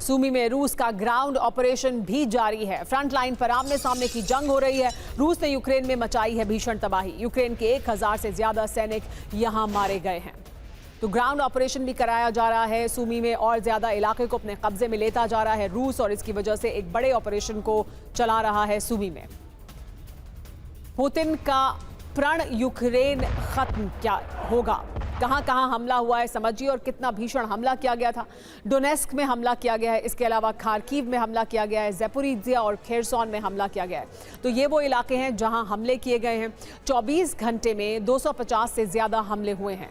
सूमी में रूस का ग्राउंड ऑपरेशन भी जारी है। फ्रंट लाइन पर आमने सामने की जंग हो रही है। रूस ने यूक्रेन में मचाई है भीषण तबाही। यूक्रेन के 1000 से ज्यादा सैनिक यहां मारे गए हैं। तो ग्राउंड ऑपरेशन भी कराया जा रहा है। सूमी में और ज्यादा इलाके को अपने कब्जे में लेता जा रहा है रूस, और इसकी वजह से एक बड़े ऑपरेशन को चला रहा है सूमी में। पुतिन का प्रण यूक्रेन खत्म क्या होगा, कहां कहां हमला हुआ है समझिए, और कितना भीषण हमला किया गया था। डोनेस्क में हमला किया गया है, इसके अलावा खार्किव में हमला किया गया है, ज़ेपोरिज़िया और खेरसॉन में हमला किया गया है। तो ये वो इलाके हैं जहां हमले किए गए हैं। 24 घंटे में 250 से ज्यादा हमले हुए हैं।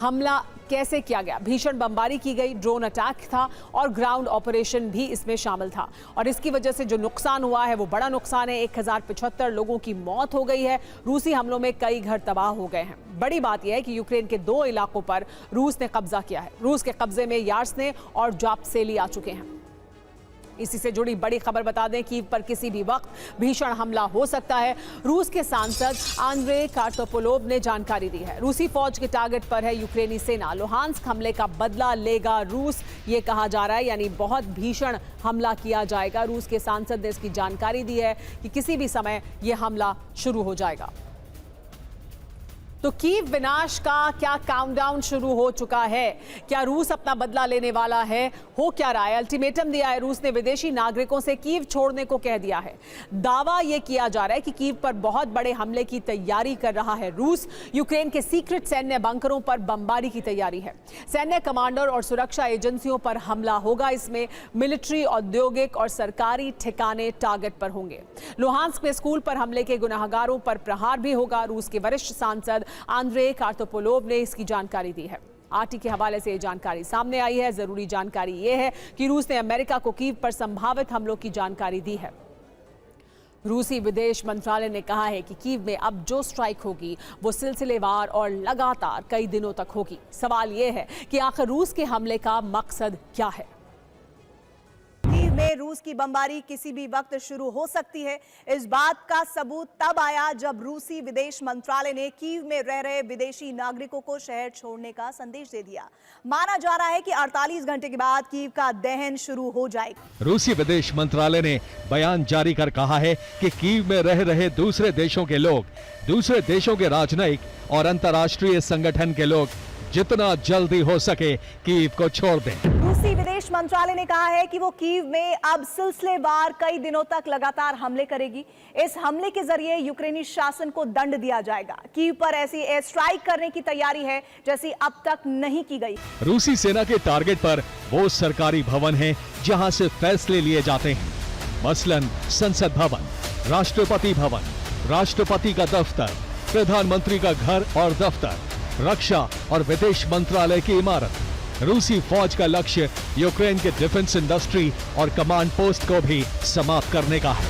हमला कैसे किया गया? भीषण बमबारी की गई, ड्रोन अटैक था और ग्राउंड ऑपरेशन भी इसमें शामिल था। और इसकी वजह से जो नुकसान हुआ है वो बड़ा नुकसान है। 1075 लोगों की मौत हो गई है। रूसी हमलों में कई घर तबाह हो गए हैं। बड़ी बात यह है कि यूक्रेन के 2 इलाकों पर रूस ने कब्जा किया है। रूस के कब्जे में यार्स्ने और जापसेली आ चुके हैं। इसी से जुड़ी बड़ी खबर बता दें, कीव पर किसी भी वक्त भीषण हमला हो सकता है। रूस के सांसद आंद्रे कार्तोपोलोव ने जानकारी दी है। रूसी फौज के टारगेट पर है यूक्रेनी सेना। लुहांस्क हमले का बदला लेगा रूस, ये कहा जा रहा है, यानी बहुत भीषण हमला किया जाएगा। रूस के सांसद ने इसकी जानकारी दी है कि किसी भी समय यह हमला शुरू हो जाएगा। तो कीव विनाश का क्या काउंटडाउन शुरू हो चुका है? क्या रूस अपना बदला लेने वाला है? हो क्या रहा है? अल्टीमेटम दिया है रूस ने, विदेशी नागरिकों से कीव छोड़ने को कह दिया है। दावा यह किया जा रहा है कि कीव पर बहुत बड़े हमले की तैयारी कर रहा है रूस। यूक्रेन के सीक्रेट सैन्य बंकरों पर बमबारी की तैयारी है। सैन्य कमांडर और सुरक्षा एजेंसियों पर हमला होगा। इसमें मिलिट्री, औद्योगिक और सरकारी ठिकाने टारगेट पर होंगे। लुहांस्क में स्कूल पर हमले के गुनाहगारों पर प्रहार भी होगा। रूस के वरिष्ठ सांसद आंद्रे कार्तोपोलोव ने इसकी जानकारी दी है। आरटी के हवाले से ये जानकारी सामने आई है। जरूरी जानकारी ये है कि रूस ने अमेरिका को कीव पर संभावित हमलों की जानकारी दी है। रूसी विदेश मंत्रालय ने कहा है कि कीव में अब जो स्ट्राइक होगी वो सिलसिलेवार और लगातार कई दिनों तक होगी। सवाल ये है कि आखिर रूस के हमले का मकसद क्या है? में रूस की बमबारी किसी भी वक्त शुरू हो सकती है। इस बात का सबूत तब आया जब रूसी विदेश मंत्रालय ने कीव में रह रहे विदेशी नागरिकों को शहर छोड़ने का संदेश दे दिया। माना जा रहा है कि 48 घंटे के बाद कीव का दहन शुरू हो जाएगा। रूसी विदेश मंत्रालय ने बयान जारी कर कहा है कि कीव में रह रहे दूसरे देशों के लोग, दूसरे देशों के राजनयिक और अंतर्राष्ट्रीय संगठन के लोग जितना जल्दी हो सके कीव को छोड़ दें। रूसी विदेश मंत्रालय ने कहा है कि वो कीव में अब सिलसिलेवार कई दिनों तक लगातार हमले करेगी। इस हमले के जरिए यूक्रेनी शासन को दंड दिया जाएगा। कीव पर ऐसी एयर स्ट्राइक करने की तैयारी है जैसी अब तक नहीं की गई। रूसी सेना के टारगेट पर वो सरकारी भवन हैं जहां से फैसले लिए जाते हैं, मसलन संसद भवन, राष्ट्रपति भवन, राष्ट्रपति का दफ्तर, प्रधानमंत्री का घर और दफ्तर, रक्षा और विदेश मंत्रालय की इमारत। रूसी फौज का लक्ष्य यूक्रेन के डिफेंस इंडस्ट्री और कमांड पोस्ट को भी समाप्त करने का है।